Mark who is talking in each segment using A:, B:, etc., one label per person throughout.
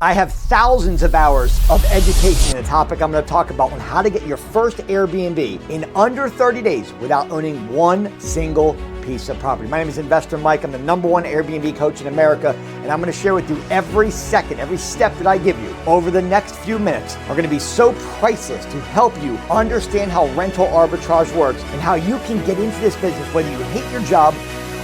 A: I have thousands of hours of education in a topic I'm going to talk about on how to get your first Airbnb in under 30 days without owning one single piece of property. My name is Investor Mike. I'm the #1 Airbnb coach in America, and I'm going to share with you every second, every step that I give you over the next few minutes are going to be so priceless to help you understand how rental arbitrage works and how you can get into this business, whether you hate your job,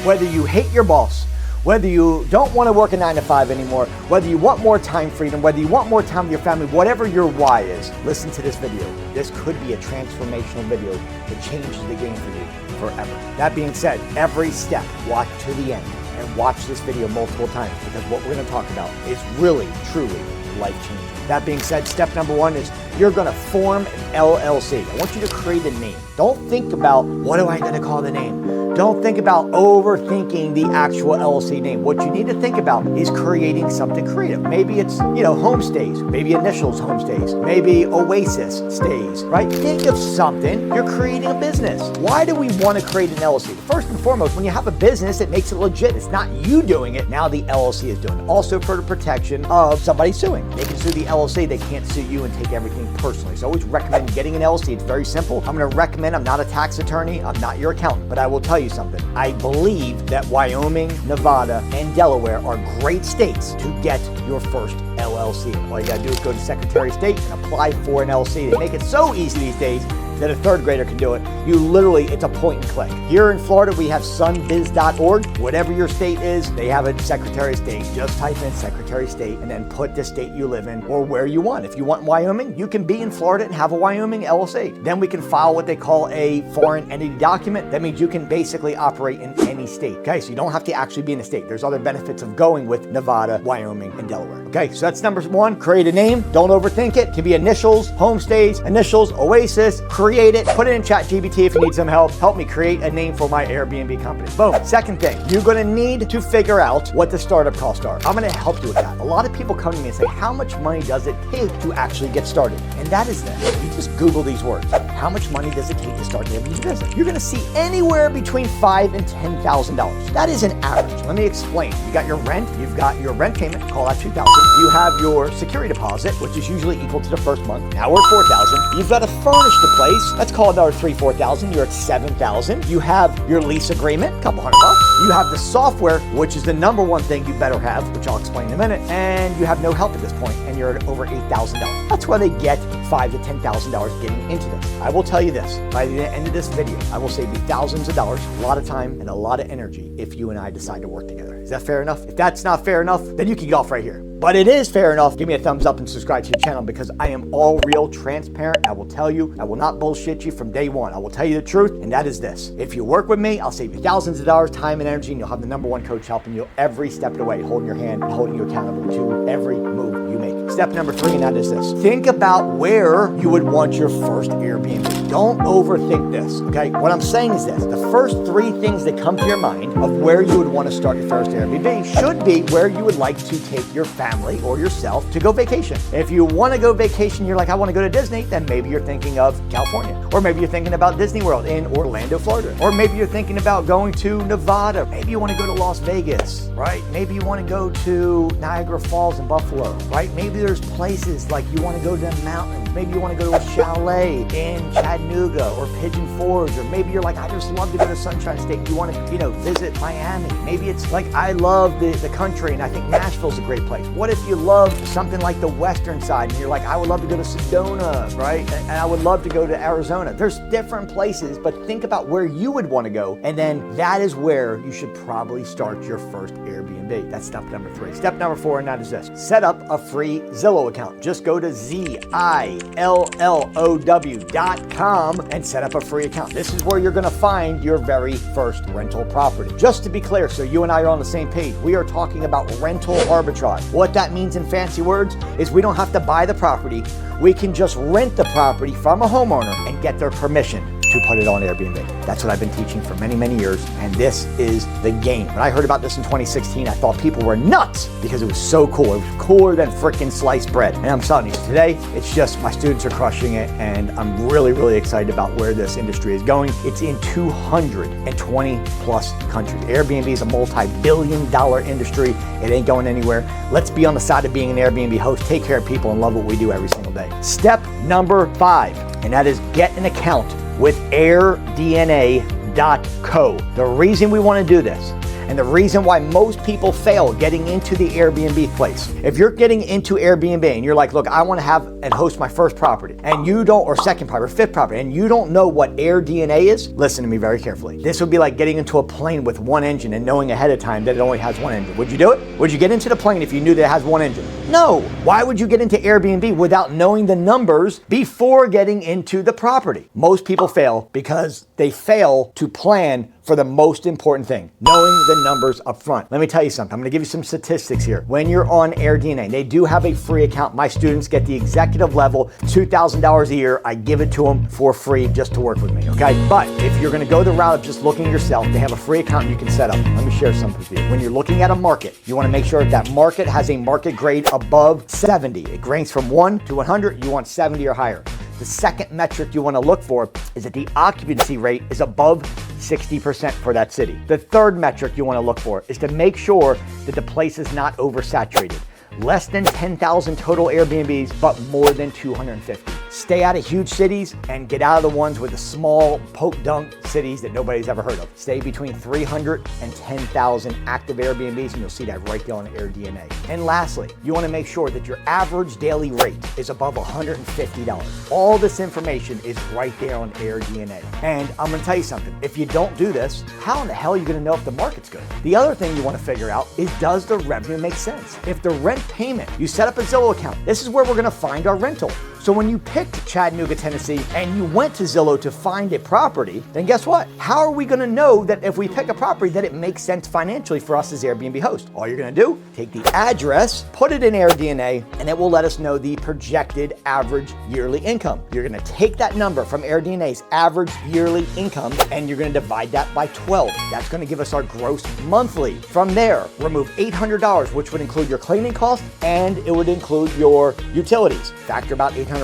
A: whether you hate your boss, whether you don't want to work a 9 to 5 anymore, whether you want more time freedom, whether you want more time with your family, whatever your why is, listen to this video. This could be a transformational video that changes the game for you forever. That being said, every step, watch to the end and watch this video multiple times because what we're going to talk about is really, truly life-changing. That being said, step number 1 is you're going to form an LLC. I want you to create a name. Don't think about what am I going to call the name. Don't think about overthinking the actual LLC name. What you need to think about is creating something creative. Maybe it's, homestays, maybe Initials Homestays, maybe Oasis Stays, right? Think of something. You're creating a business. Why do we want to create an LLC? First and foremost, when you have a business, it makes it legit. It's not you doing it. Now the LLC is doing it. Also for the protection of somebody suing. They can sue the LLC. They can't sue you and take everything personally. So I always recommend getting an LLC. It's very simple. I'm going to recommend, I'm not a tax attorney. I'm not your accountant, but I will tell you something. I believe that Wyoming, Nevada, and Delaware are great states to get your first LLC. All you gotta do is go to Secretary of State and apply for an LLC. They make it so easy these days that a 3rd grader can do it. It's a point and click. Here in Florida, we have sunbiz.org. Whatever your state is, they have a Secretary of State. Just type in Secretary of State and then put the state you live in or where you want. If you want Wyoming, you can be in Florida and have a Wyoming LLC. Then we can file what they call a foreign entity document. That means you can basically operate in any state. Okay, so you don't have to actually be in a state. There's other benefits of going with Nevada, Wyoming, and Delaware. Okay, so that's number 1. Create a name. Don't overthink it. It can be Initials, Homestays, Initials, Oasis. Create it. Put it in ChatGPT if you need some help. Help me create a name for my Airbnb company. Boom. Second thing, you're going to need to figure out what the startup costs are. I'm going to help you with that. A lot of people come to me and say, how much money does it take to actually get started? And that is this. You just Google these words. How much money does it take to start an Airbnb business? You're going to see anywhere between $5,000 and $10,000. That is an average. Let me explain. You got your rent. You've got your rent payment. Call that $2,000. You have your security deposit, which is usually equal to the first month. Now we're at $4,000. You've got to furnish the place. Let's call it another $3,000, $4,000. You're at $7,000. You have your lease agreement, a couple $100. You have the software, which is the number 1 thing you better have, which I'll explain in a minute. And you have no help at this point, and you're at over $8,000. That's where they get $5,000 to $10,000 getting into this. I will tell you this, by the end of this video, I will save you thousands of dollars, a lot of time, and a lot of energy if you and I decide to work together. Is that fair enough? If that's not fair enough, then you can get off right here. But it is fair enough. Give me a thumbs up and subscribe to the channel because I am all real, transparent. I will tell you, I will not bullshit you from day 1. I will tell you the truth, and that is this. If you work with me, I'll save you thousands of dollars, time and energy, and you'll have the #1 coach helping you every step of the way, holding your hand and holding you accountable to every move you make. Step number 3, and that is this. Think about where you would want your first Airbnb. Don't overthink this, okay? What I'm saying is this. The first 3 things that come to your mind of where you would want to start your first Airbnb should be where you would like to take your family or yourself to go vacation. If you want to go vacation, you're like, I want to go to Disney, then maybe you're thinking of California. Or maybe you're thinking about Disney World in Orlando, Florida. Or maybe you're thinking about going to Nevada. Maybe you want to go to Las Vegas, right? Maybe you want to go to Niagara Falls in Buffalo, right? Maybe there's places like you want to go to the mountains. Maybe you want to go to a chalet in Chattanooga or Pigeon Forge. Or maybe you're like, I just love to go to Sunshine State. You want to, visit Miami. Maybe it's like, I love the country and I think Nashville's a great place. What if you love something like the western side and you're like, I would love to go to Sedona, right? And I would love to go to Arizona. There's different places, but think about where you would want to go. And then that is where you should probably start your first Airbnb. That's step number 3. Step number 4, and that is this. Set up a free Zillow account. Just go to zillow.com and set up a free account. This is where you're going to find your very first rental property. Just to be clear, so you and I are on the same page, we are talking about rental arbitrage. What that means in fancy words is we don't have to buy the property. We can just rent the property from a homeowner and get their permission to put it on Airbnb. That's what I've been teaching for many, many years, and this is the game. When I heard about this in 2016, I thought people were nuts because it was so cool. It was cooler than freaking sliced bread. And I'm telling you, today, it's just my students are crushing it, and I'm really, really excited about where this industry is going. It's in 220 plus countries. Airbnb is a multi-billion-dollar industry. It ain't going anywhere. Let's be on the side of being an Airbnb host, take care of people, and love what we do every single day. Step number 5, and that is get an account with airdna.co. The reason we want to do this, and the reason why most people fail getting into the Airbnb place. If you're getting into Airbnb and you're like, look, I want to have and host my first property, and you don't, or second property, or fifth property, and you don't know what AirDNA is, listen to me very carefully. This would be like getting into a plane with one engine and knowing ahead of time that it only has one engine. Would you do it? Would you get into the plane if you knew that it has one engine? No. Why would you get into Airbnb without knowing the numbers before getting into the property? Most people fail because they fail to plan for the most important thing, knowing the numbers up front. Let me tell you something. I'm gonna give you some statistics here. When you're on AirDNA, they do have a free account. My students get the executive level, $2,000 a year. I give it to them for free just to work with me, okay? But if you're gonna go the route of just looking at yourself, they have a free account you can set up. Let me share something with you. When you're looking at a market, you wanna make sure that market has a market grade above 70. It ranks from 1 to 100, you want 70 or higher. The second metric you want to look for is that the occupancy rate is above 60% for that city. The third metric you want to look for is to make sure that the place is not oversaturated. Less than 10,000 total Airbnbs, but more than 250. Stay out of huge cities and get out of the ones with the small poke-dunk cities that nobody's ever heard of. Stay between 300 and 10,000 active Airbnbs, and you'll see that right there on AirDNA. And lastly, you want to make sure that your average daily rate is above $150. All this information is right there on AirDNA. And I'm going to tell you something. If you don't do this, how in the hell are you going to know if the market's good? The other thing you want to figure out is, does the revenue make sense? If the rent payment, you set up a Zillow account. This is where we're going to find our rental. So when you picked Chattanooga, Tennessee, and you went to Zillow to find a property, then guess what? How are we going to know that if we pick a property that it makes sense financially for us as Airbnb host? All you're going to do, take the address, put it in AirDNA, and it will let us know the projected average yearly income. You're going to take that number from AirDNA's average yearly income, and you're going to divide that by 12. That's going to give us our gross monthly. From there, remove $800, which would include your cleaning costs, and it would include your utilities. Factor about $800.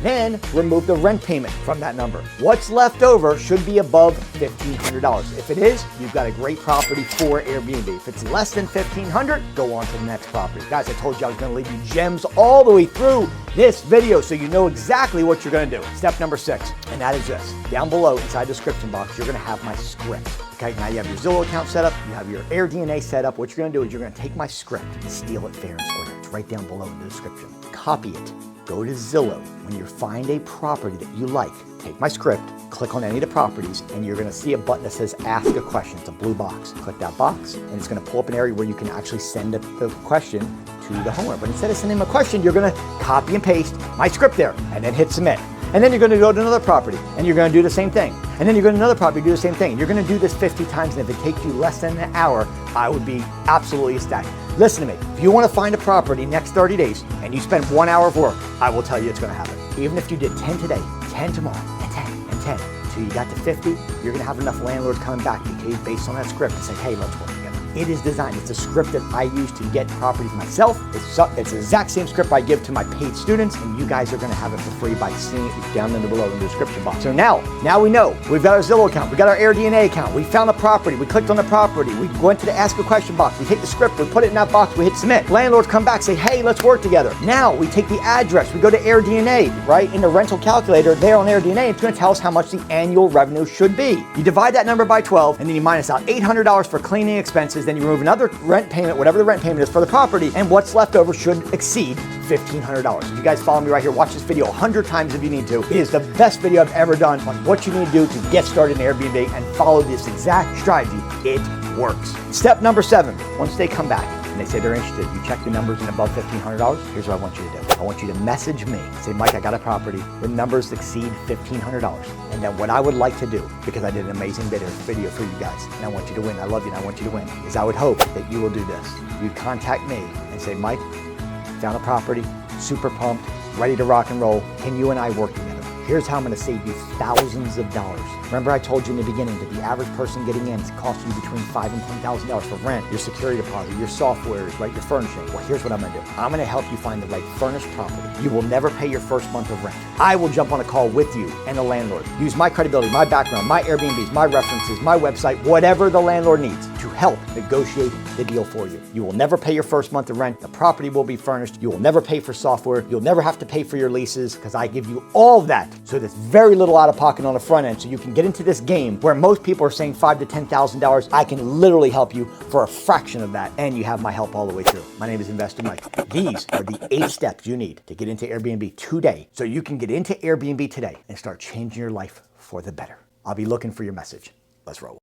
A: Then remove the rent payment from that number. What's left over should be above $1,500. If it is, you've got a great property for Airbnb. If it's less than $1,500, go on to the next property. Guys, I told you I was gonna leave you gems all the way through this video so you know exactly what you're gonna do. Step number 6, and that is this. Down below inside the description box, you're gonna have my script. Okay, now you have your Zillow account set up, you have your AirDNA set up. What you're gonna do is you're gonna take my script and steal it fair and square. It's right down below in the description. Copy it. Go to Zillow. When you find a property that you like, take my script, click on any of the properties, and you're gonna see a button that says ask a question. It's a blue box. Click that box, and it's gonna pull up an area where you can actually send the question to the homeowner. But instead of sending them a question, you're gonna copy and paste my script there, and then hit submit. And then you're gonna go to another property, and you're gonna do the same thing. And then you're going to another property, do the same thing. You're gonna do this 50 times, and if it takes you less than an hour, I would be absolutely ecstatic. Listen to me, if you wanna find a property next 30 days, and you spend 1 hour of work, I will tell you it's gonna happen. Even if you did 10 today, 10 tomorrow, and 10, and 10, till you got to 50, you're gonna have enough landlords coming back to you based on that script and say, hey, let's work together. It is designed, it's a script that I use to get properties myself. It's the exact same script I give to my paid students, and you guys are gonna have it for free by seeing it down in the below in the description box. So now we know, we've got our Zillow account, we got our AirDNA account, we found a property, we clicked on the property, we went to the ask a question box, we take the script, we put it in that box, we hit submit. Landlords come back, say, hey, let's work together. Now we take the address, we go to AirDNA, right? In the rental calculator there on AirDNA, it's gonna tell us how much the annual revenue should be. You divide that number by 12, and then you minus out $800 for cleaning expenses, then you remove another rent payment, whatever the rent payment is for the property, and what's left over should exceed $1,500. If you guys follow me right here, watch this video 100 times if you need to. It is the best video I've ever done on what you need to do to get started in Airbnb and follow this exact strategy. It works. Step number 7, once they come back and they say they're interested, you check the numbers and above $1,500, here's what I want you to do. I want you to message me, say, Mike, I got a property, the numbers exceed $1,500. And then what I would like to do, because I did an amazing video for you guys, and I want you to win, I love you and I want you to win, is I would hope that you will do this. You contact me and say, Mike, found a property, super pumped, ready to rock and roll. Can you and I work together? Here's how I'm going to save you thousands of dollars. Remember I told you in the beginning that the average person getting in costs you between $5,000 and $10,000 for rent, your security deposit, your software, right, your furnishing. Well, here's what I'm going to do. I'm going to help you find the right furnished property. You will never pay your first month of rent. I will jump on a call with you and the landlord. Use my credibility, my background, my Airbnbs, my references, my website, whatever the landlord needs to help negotiate the deal for you. You will never pay your first month of rent. The property will be furnished. You will never pay for software. You'll never have to pay for your leases because I give you all of that. So there's very little out of pocket on the front end. So you can get into this game where most people are saying $5,000 to $10,000. I can literally help you for a fraction of that. And you have my help all the way through. My name is Investor Mike. These are the 8 steps you need to get into Airbnb today. So you can get into Airbnb today and start changing your life for the better. I'll be looking for your message. Let's roll.